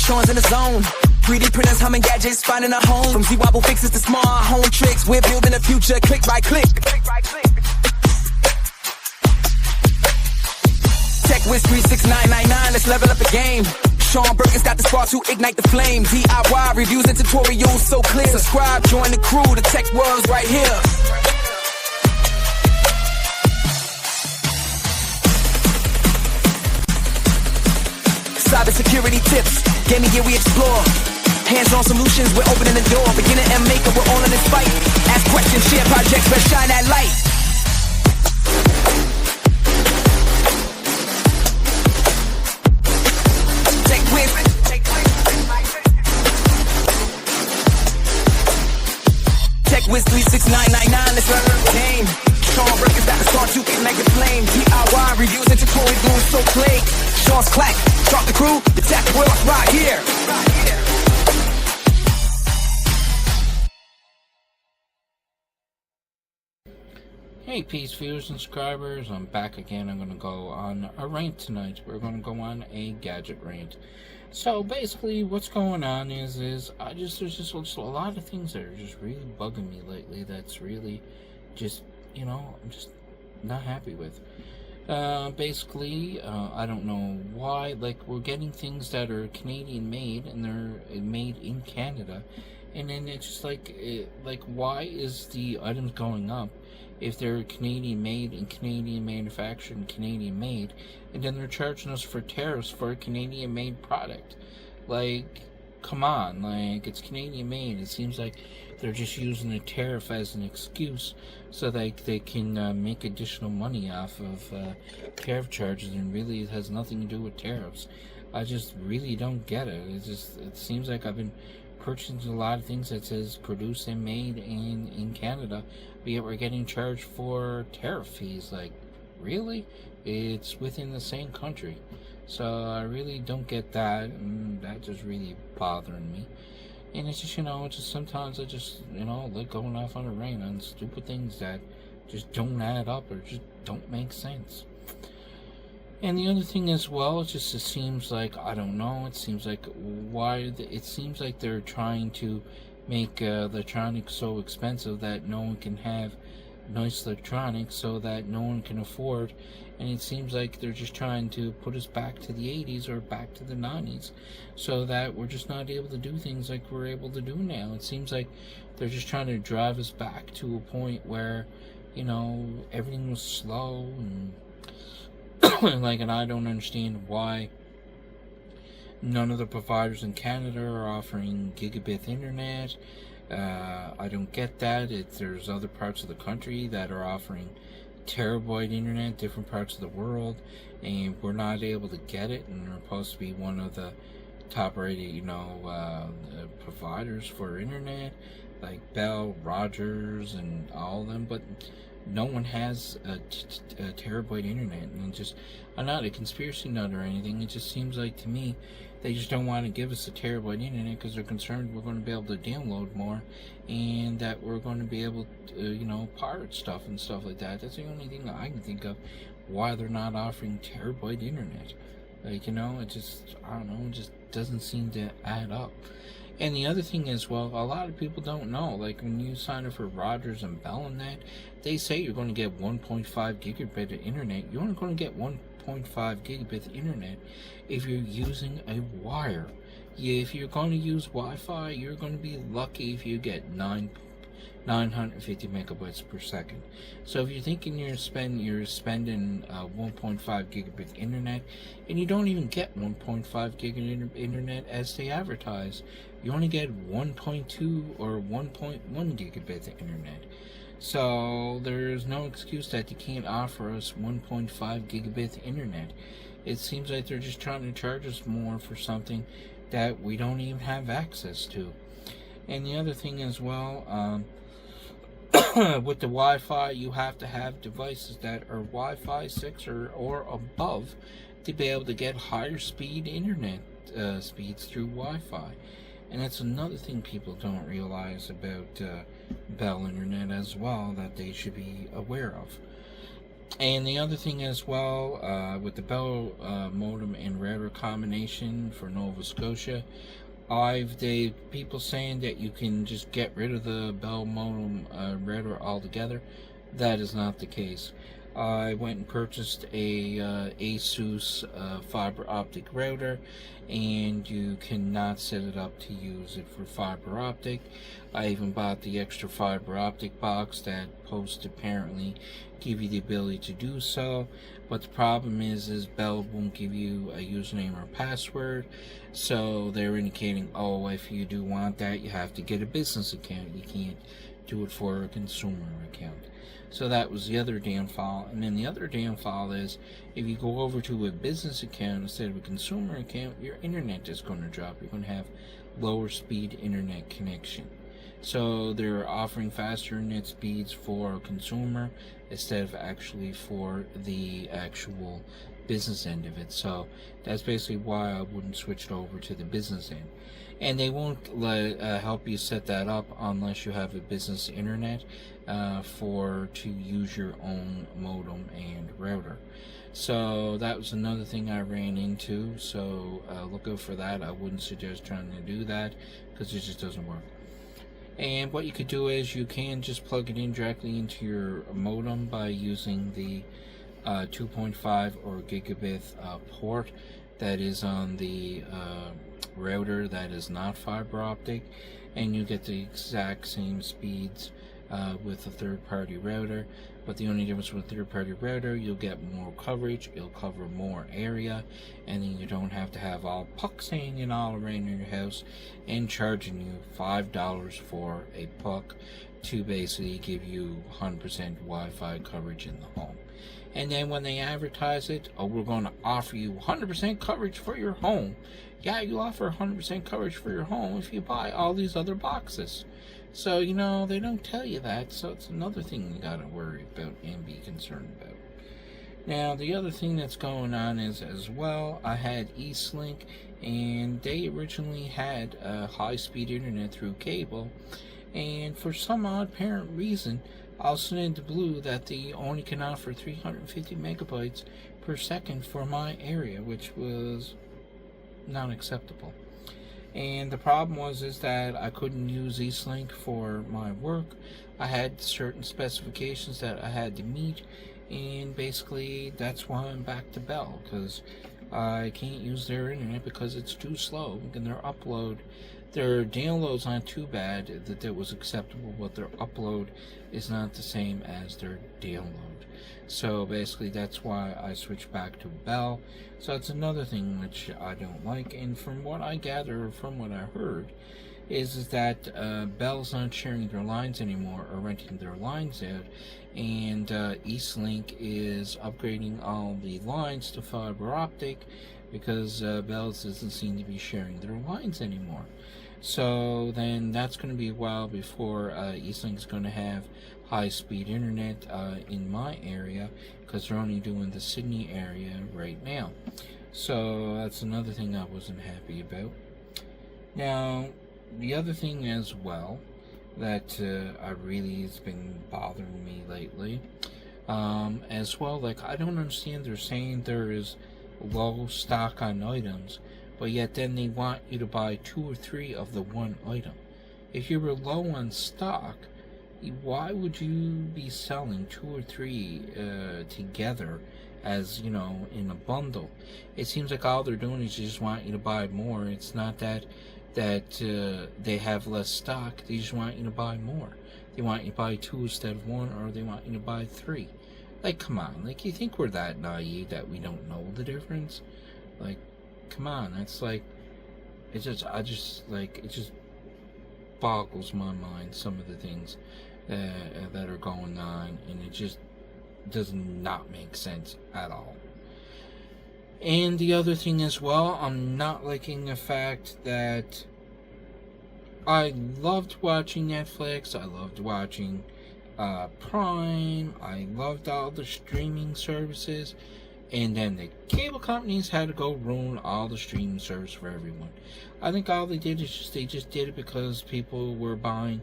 Shawn's in the zone. 3D printers, humming gadgets, finding a home. From Z-Wobble fixes to smart home tricks, we're building the future click by click. TechWiz3699, let's level up the game. Shawn Burton's got the spark to ignite the flame. DIY reviews and tutorials so clear. Subscribe, join the crew, the tech world's right here. Cybersecurity tips, gaming gear we explore. Hands-on solutions, we're opening the door. Beginner and maker, we're all in this fight. Ask questions, share projects, let's shine that light. TechWiz3699, let's learn the game. Shawn Burton's got the start to ignite the flame. DIY reviews and tutorials so plain. Shawn's clack, start the crew, the tech world's right here. Hey peace viewers and subscribers, I'm back again. I'm going to go on a rant tonight. We're going to go on a gadget rant. So basically what's going on is there's just a lot of things that are just really bugging me lately that's really just, I'm just not happy with. Basically, I don't know why, like, we're getting things that are Canadian made and they're made in Canada, and then it's just like, why is the items going up if they're Canadian made and Canadian manufactured and Canadian made, and then they're charging us for tariffs for a Canadian made product? Like, come on, like, it's Canadian made. It seems like they're just using the tariff as an excuse so that they can make additional money off of tariff charges, and really it has nothing to do with tariffs. I just really don't get it. It seems like I've been purchasing a lot of things that says produced and made in Canada, but yet we're getting charged for tariff fees. Like, really? It's within the same country. So I really don't get that, and that just really bothering me. And it's just, just sometimes I just, like going off on a rant on stupid things that just don't add up or just don't make sense. And the other thing as well, it seems like, I don't know, it seems like it seems like they're trying to make electronics so expensive that no one can have nice electronics, so that no one can afford. And it seems like they're just trying to put us back to the 80s or back to the 90s, so that we're just not able to do things like we're able to do now. It seems like they're just trying to drive us back to a point where, everything was slow and and I don't understand why none of the providers in Canada are offering gigabit internet. I don't get that. There's other parts of the country that are offering terabyte internet, different parts of the world, and we're not able to get it, and we're supposed to be one of the top rated providers for internet, like Bell, Rogers, and all of them, but no one has a terabyte internet. And I'm not a conspiracy nut or anything. It just seems like to me they just don't want to give us a terabyte internet because they're concerned we're going to be able to download more, and that we're going to be able to, pirate stuff and stuff like that. That's the only thing I can think of why they're not offering terabyte internet. Like, it just, I don't know, it just doesn't seem to add up. And the other thing is, well, a lot of people don't know, like when you sign up for Rogers and Bell and that, they say you're going to get 1.5 gigabit of internet. You're only going to get 1.5 gigabit internet if you're using a wire. If you're going to use Wi-Fi, you're going to be lucky if you get 950 megabytes per second. So if you're thinking you're spending 1.5 gigabit internet, and you don't even get 1.5 gigabit internet as they advertise, you only get 1.2 or 1.1 gigabit internet. So there's no excuse that you can't offer us 1.5 gigabit internet. It seems like they're just trying to charge us more for something that we don't even have access to. And the other thing as well, with the Wi-Fi, you have to have devices that are Wi-Fi 6 or above to be able to get higher speed internet speeds through Wi-Fi. And that's another thing people don't realize about Bell Internet as well, that they should be aware of. And the other thing as well, with the Bell modem and router combination for Nova Scotia, people saying that you can just get rid of the Bell modem router altogether. That is not the case. I went and purchased a Asus fiber optic router, and you cannot set it up to use it for fiber optic. I even bought the extra fiber optic box that posts apparently give you the ability to do so, but the problem is Bell won't give you a username or password, so they're indicating, oh, if you do want that, you have to get a business account. You can't do it for a consumer account. So that was the other downfall. And then the other downfall is, if you go over to a business account instead of a consumer account, your internet is going to drop. You're going to have lower speed internet connection. So they're offering faster internet speeds for consumer instead of actually for the actual business end of it. So that's basically why I wouldn't switch it over to the business end. And they won't help you set that up unless you have a business internet to use your own modem and router. So that was another thing I ran into. So look out for that. I wouldn't suggest trying to do that because it just doesn't work. And what you could do is you can just plug it in directly into your modem by using the 2.5 or gigabit port that is on the router that is not fiber optic, and you get the exact same speeds with a third-party router. But the only difference with a third-party router, you'll get more coverage, it'll cover more area, and then you don't have to have all pucks hanging all around your house and charging you $5 for a puck to basically give you 100% Wi-Fi coverage in the home. And then when they advertise it, oh, we're going to offer you 100% coverage for your home. Yeah, you offer 100% coverage for your home if you buy all these other boxes. So, they don't tell you that, so it's another thing you gotta worry about and be concerned about. Now, the other thing that's going on is, as well, I had Eastlink, and they originally had high-speed internet through cable, and for some odd apparent reason, all of a sudden it blew that they only can offer 350 megabytes per second for my area, which was not acceptable. And the problem is that I couldn't use Eastlink for my work. I had certain specifications that I had to meet, and basically that's why I'm back to Bell, because I can't use their internet because it's too slow, and their downloads aren't too bad that it was acceptable, but their upload is not the same as their download. So basically that's why I switched back to Bell. So that's another thing which I don't like. And from what I gather, from what I heard, is that Bell's not sharing their lines anymore or renting their lines out, and Eastlink is upgrading all the lines to fiber optic because Bell's doesn't seem to be sharing their lines anymore. So then that's going to be a while before Eastlink is going to have high-speed internet in my area, because they're only doing the Sydney area right now. So that's another thing I wasn't happy about. Now, the other thing as well that I really has been bothering me lately, as well, like, I don't understand, they're saying there is low stock on items, but yet then they want you to buy 2 or 3 of the one item. If you were low on stock, why would you be selling 2 or 3 together as, in a bundle? It seems like all they're doing is just want you to buy more. It's not that they have less stock. They just want you to buy more. They want you to buy 2 instead of 1, or they want you to buy 3. Like, come on. Like, you think we're that naive that we don't know the difference? Like, come on. That's like, it just boggles my mind, some of the things that are going on, and it just does not make sense at all. And the other thing as well, I'm not liking the fact that I loved watching Netflix, I loved watching Prime, I loved all the streaming services, and then the cable companies had to go ruin all the streaming service for everyone. I think all they did is they just did it because people were buying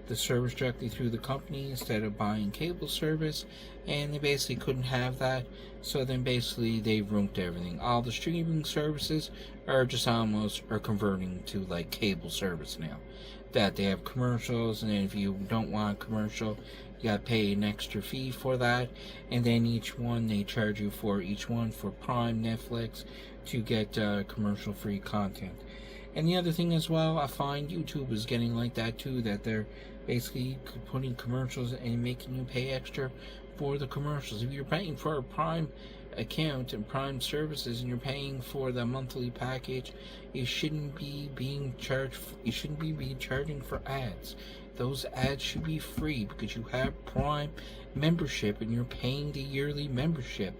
the service directly through the company instead of buying cable service, and they basically couldn't have that. So then basically they ruined everything. All the streaming services are just almost converting to like cable service now. That they have commercials, and then if you don't want a commercial, you gotta pay an extra fee for that, and then each one they charge you for each one for Prime, Netflix, to get commercial free content. And the other thing as well, I find YouTube is getting like that too, that they're basically putting commercials and making you pay extra for the commercials. If you're paying for a Prime account and Prime services and you're paying for the monthly package, you shouldn't be being charged. You shouldn't be charging for ads. Those ads should be free because you have Prime membership and you're paying the yearly membership.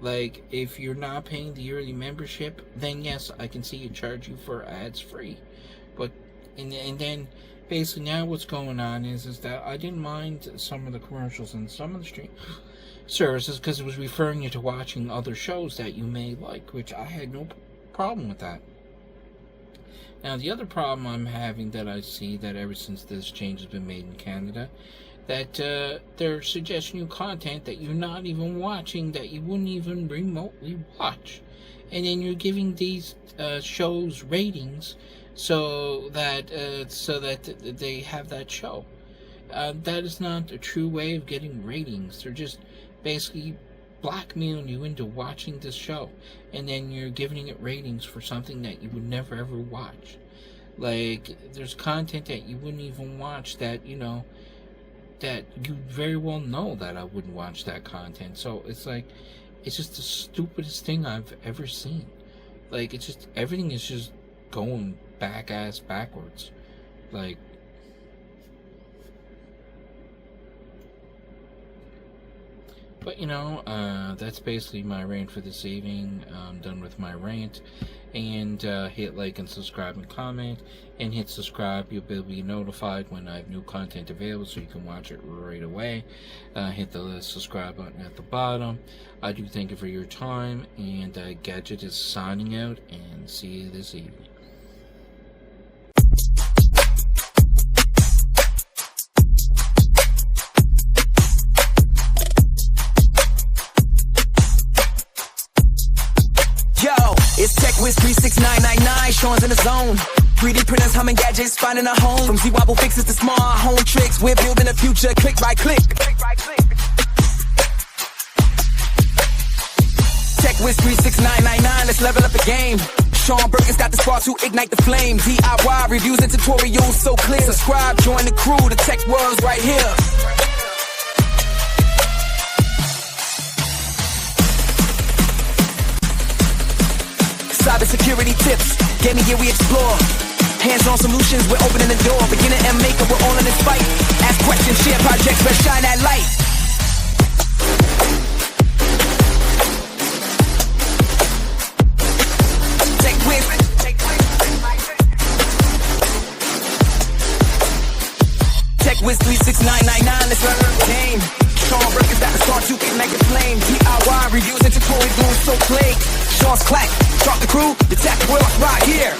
Like, if you're not paying the yearly membership, then yes, I can see you charge you for ads free. But and then basically now what's going on is that I didn't mind some of the commercials and some of the stream services because it was referring you to watching other shows that you may like, which I had no problem with that. Now, the other problem I'm having that I see that ever since this change has been made in Canada, that they're suggesting you content that you're not even watching, that you wouldn't even remotely watch. And then you're giving these shows ratings so that they have that show. That is not a true way of getting ratings. They're just basically blackmailing you into watching this show, and then you're giving it ratings for something that you would never ever watch. Like, there's content that you wouldn't even watch that, you know, that you very well know that I wouldn't watch that content. So it's like, it's just the stupidest thing I've ever seen. Like, it's just, everything is just going backwards. Like, but, you know, that's basically my rant for this evening. I'm done with my rant. And hit like and subscribe and comment. And hit subscribe. You'll be notified when I have new content available so you can watch it right away. Hit the subscribe button at the bottom. I do thank you for your time. And Gadget is signing out. And see you this evening. It's TechWiz3699, Shawn's in the zone. 3D printers, humming gadgets, finding a home. From Z-Wobble fixes to smart home tricks, we're building the future, click by click. TechWiz3699, let's level up the game. Shawn Burton's got the spark to ignite the flame. DIY reviews and tutorials so clear. Subscribe, join the crew, the tech world's right here. Cybersecurity tips, gaming gear we explore. Hands-on solutions, we're opening the door. Beginner and maker, we're all in this fight. Ask questions, share projects, let's shine that light. TechWiz. TechWiz3699, let's learn the game. Shawn Burton's got the start to ignite the flame. DIY reviews and tutorials so play. Shawn's clack, start the crew, the tech world right here.